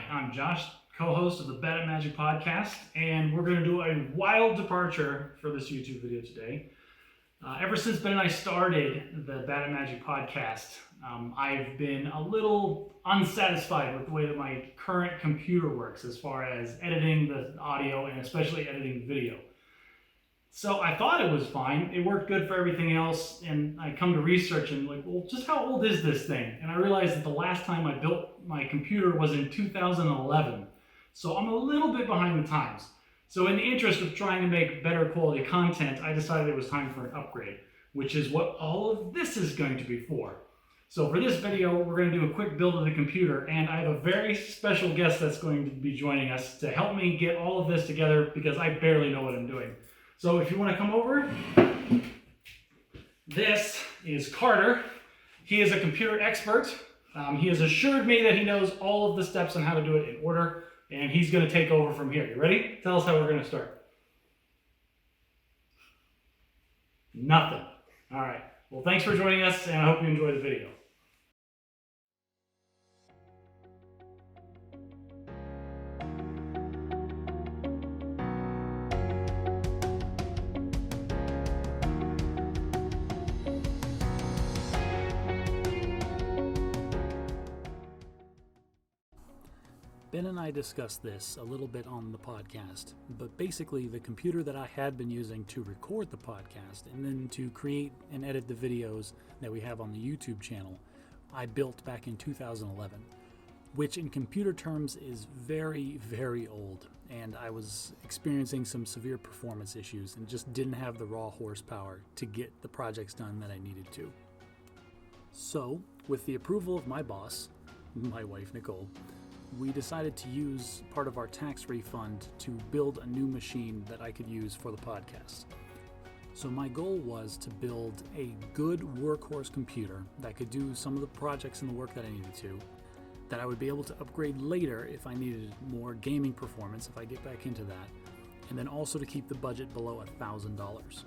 I'm Josh, co-host of the Bad at Magic podcast, and we're going to do a wild departure for this YouTube video today. Ever since Ben and I started the Bad at Magic podcast, I've been a little unsatisfied with the way that my current computer works as far as editing the audio and especially editing video. So I thought it was fine. It worked good for everything else, and I come to research and just how old is this thing? And I realized that the last time I built my computer was in 2011. So I'm a little bit behind the times. So in the interest of trying to make better quality content, I decided it was time for an upgrade, which is what all of this is going to be for. So for this video, we're going to do a quick build of the computer, and I have a very special guest that's going to be joining us to help me get all of this together because I barely know what I'm doing. So if you want to come over, this is Carter. He is a computer expert. He has assured me that he knows all of the steps on how to do it in order, and he's going to take over from here. You ready? Tell us how we're going to start. Nothing. All right. Well, thanks for joining us, and I hope you enjoy the video. Ben and I discussed this a little bit on the podcast, but basically the computer that I had been using to record the podcast and then to create and edit the videos that we have on the YouTube channel, I built back in 2011, which in computer terms is very, very old, and I was experiencing some severe performance issues and just didn't have the raw horsepower to get the projects done that I needed to. So, with the approval of my boss, my wife Nicole, we decided to use part of our tax refund to build a new machine that I could use for the podcast. So my goal was to build a good workhorse computer that could do some of the projects and the work that I needed to, that I would be able to upgrade later if I needed more gaming performance, if I get back into that, and then also to keep the budget below $1,000.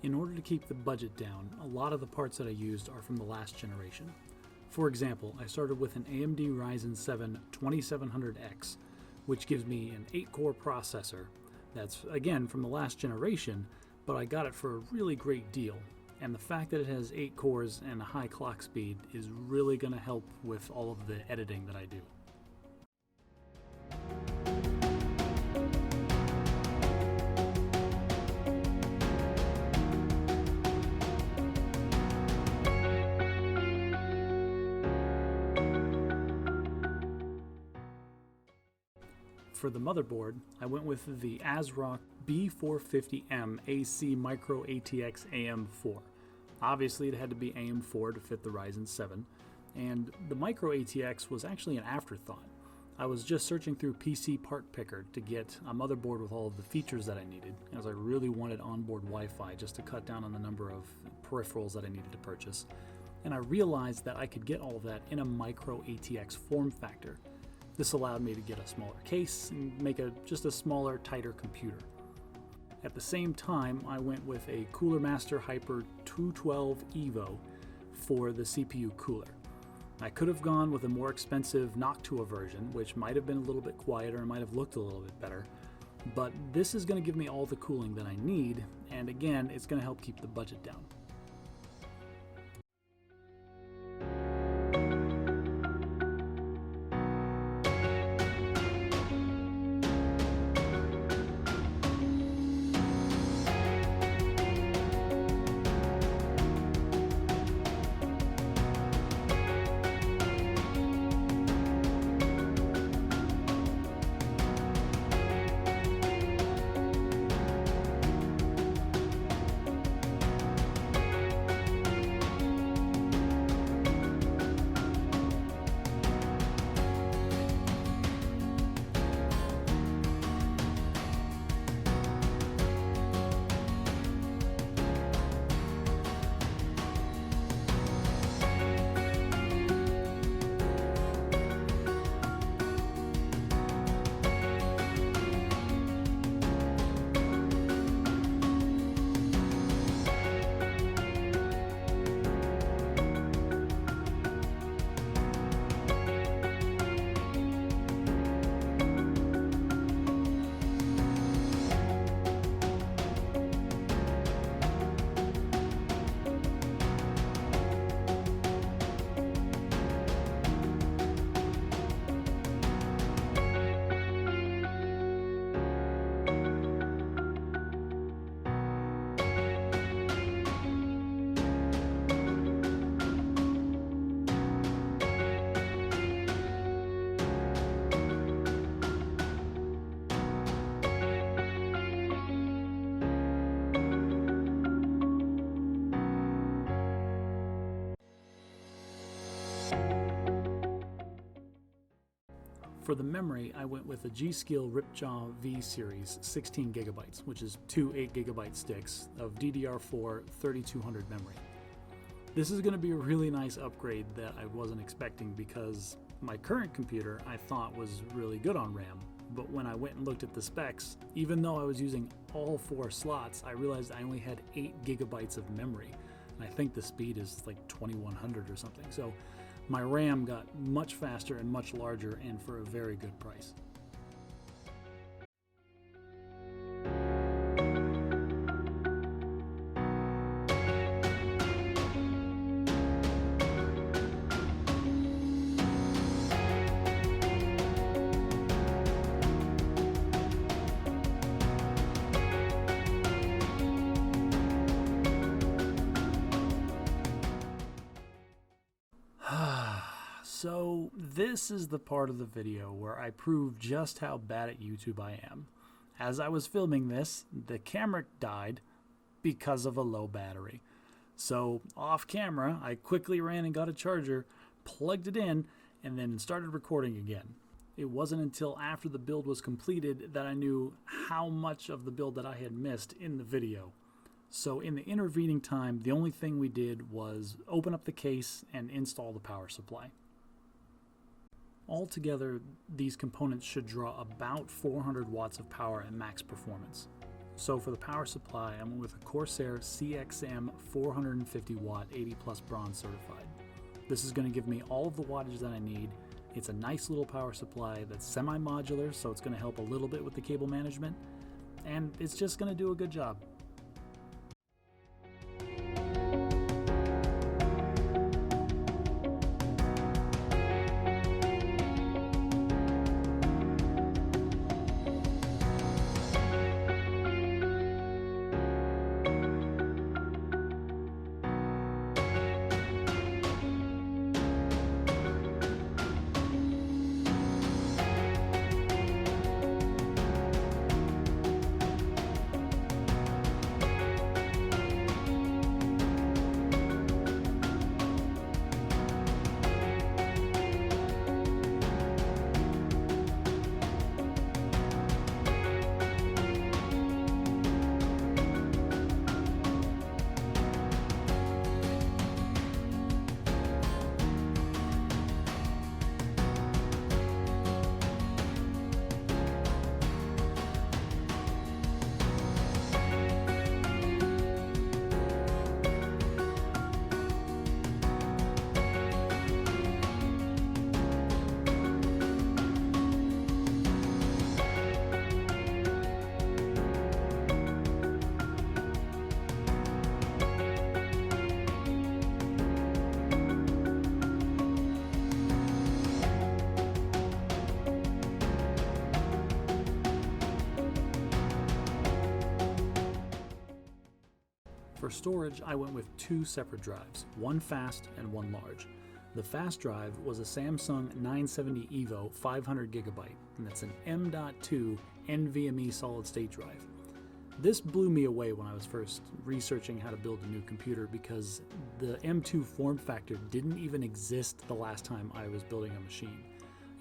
In order to keep the budget down, a lot of the parts that I used are from the last generation. For example, I started with an AMD Ryzen 7 2700X, which gives me an 8-core processor. That's, again, from the last generation, but I got it for a really great deal. And the fact that it has 8 cores and a high clock speed is really going to help with all of the editing that I do. For the motherboard, I went with the ASRock B450M AC Micro ATX AM4. Obviously, it had to be AM4 to fit the Ryzen 7, and the Micro ATX was actually an afterthought. I was just searching through PC Part Picker to get a motherboard with all of the features that I needed, as I really wanted onboard Wi-Fi just to cut down on the number of peripherals that I needed to purchase. And I realized that I could get all of that in a Micro ATX form factor. This allowed me to get a smaller case and make just a smaller, tighter computer. At the same time, I went with a Cooler Master Hyper 212 Evo for the CPU cooler. I could have gone with a more expensive Noctua version, which might have been a little bit quieter and might have looked a little bit better, but this is going to give me all the cooling that I need, and again, it's going to help keep the budget down. For the memory, I went with a G.Skill Ripjaw V series 16 gigabytes, which is two 8 gigabyte sticks of DDR4 3200 memory. This is going to be a really nice upgrade that I wasn't expecting because my current computer I thought was really good on RAM, but when I went and looked at the specs, even though I was using all 4 slots, I realized I only had 8 gigabytes of memory, and I think the speed is like 2100 or something. So my RAM got much faster and much larger, and for a very good price. So this is the part of the video where I prove just how bad at YouTube I am. As I was filming this, the camera died because of a low battery. So off camera, I quickly ran and got a charger, plugged it in, and then started recording again. It wasn't until after the build was completed that I knew how much of the build that I had missed in the video. So in the intervening time, the only thing we did was open up the case and install the power supply. Altogether, these components should draw about 400 watts of power at max performance. So for the power supply, I went with a Corsair CXM 450 watt 80 plus bronze certified. This is going to give me all of the wattage that I need. It's a nice little power supply that's semi-modular, so it's going to help a little bit with the cable management, and it's just going to do a good job. For storage, I went with 2 separate drives, one fast and one large. The fast drive was a Samsung 970 EVO 500 gigabyte, and that's an M.2 NVMe solid state drive. This blew me away when I was first researching how to build a new computer because the M2 form factor didn't even exist the last time I was building a machine.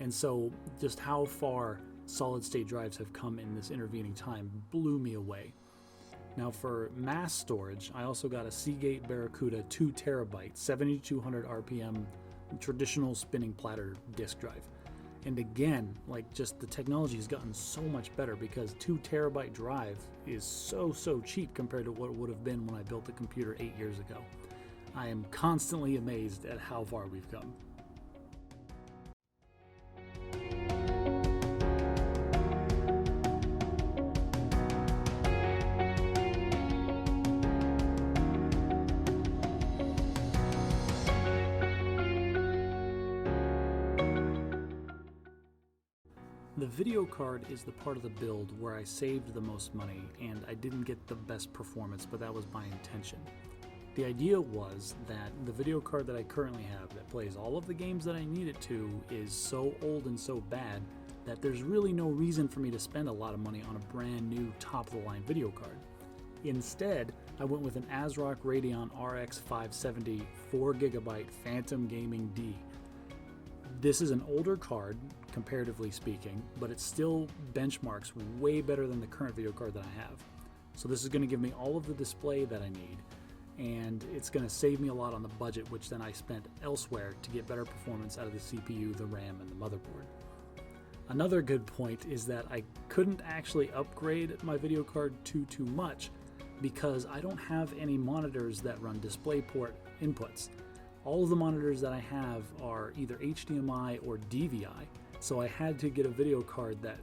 And so just how far solid state drives have come in this intervening time blew me away. Now for mass storage, I also got a Seagate Barracuda 2 terabyte 7200 RPM traditional spinning platter disk drive. And again, like, just the technology has gotten so much better because 2 terabyte drive is so cheap compared to what it would have been when I built the computer 8 years ago. I am constantly amazed at how far we've come. The video card is the part of the build where I saved the most money and I didn't get the best performance, but that was my intention. The idea was that the video card that I currently have that plays all of the games that I need it to is so old and so bad that there's really no reason for me to spend a lot of money on a brand new top-of-the-line video card. Instead, I went with an ASRock Radeon RX 570 4GB Phantom Gaming D. This is an older card, comparatively speaking, but it still benchmarks way better than the current video card that I have. So this is going to give me all of the display that I need, and it's going to save me a lot on the budget, which then I spent elsewhere to get better performance out of the CPU, the RAM, and the motherboard. Another good point is that I couldn't actually upgrade my video card too much because I don't have any monitors that run DisplayPort inputs. All of the monitors that I have are either HDMI or DVI, so I had to get a video card that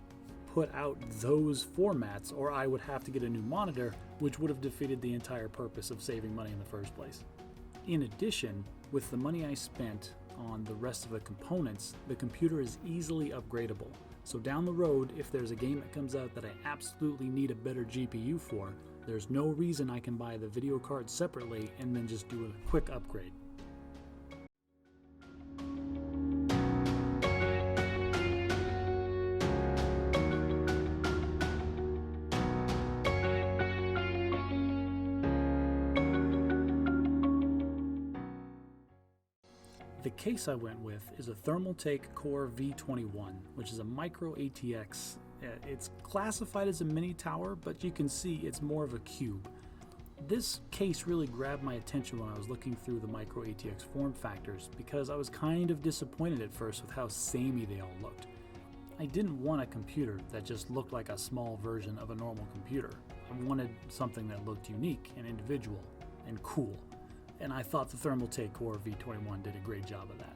put out those formats, or I would have to get a new monitor, which would have defeated the entire purpose of saving money in the first place. In addition, with the money I spent on the rest of the components, the computer is easily upgradable. So down the road, if there's a game that comes out that I absolutely need a better GPU for, there's no reason I can buy the video card separately and then just do a quick upgrade. The case I went with is a Tech Core V21, which is a micro ATX. It's classified as a mini tower, but you can see it's more of a cube. This case really grabbed my attention when I was looking through the micro ATX form factors because I was kind of disappointed at first with how samey they all looked. I didn't want a computer that just looked like a small version of a normal computer. I wanted something that looked unique and individual and cool. And I thought the Tech Core V21 did a great job of that.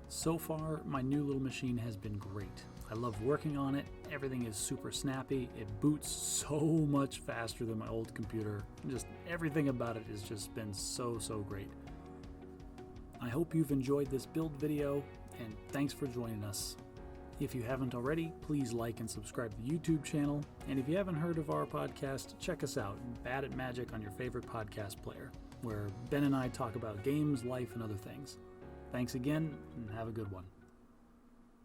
So far, my new little machine has been great. I love working on it, everything is super snappy, it boots so much faster than my old computer, just everything about it has just been so great. I hope you've enjoyed this build video, and thanks for joining us. If you haven't already, please like and subscribe to the YouTube channel. And if you haven't heard of our podcast, check us out, Bad at Magic, on your favorite podcast player, where Ben and I talk about games, life, and other things. Thanks again, and have a good one.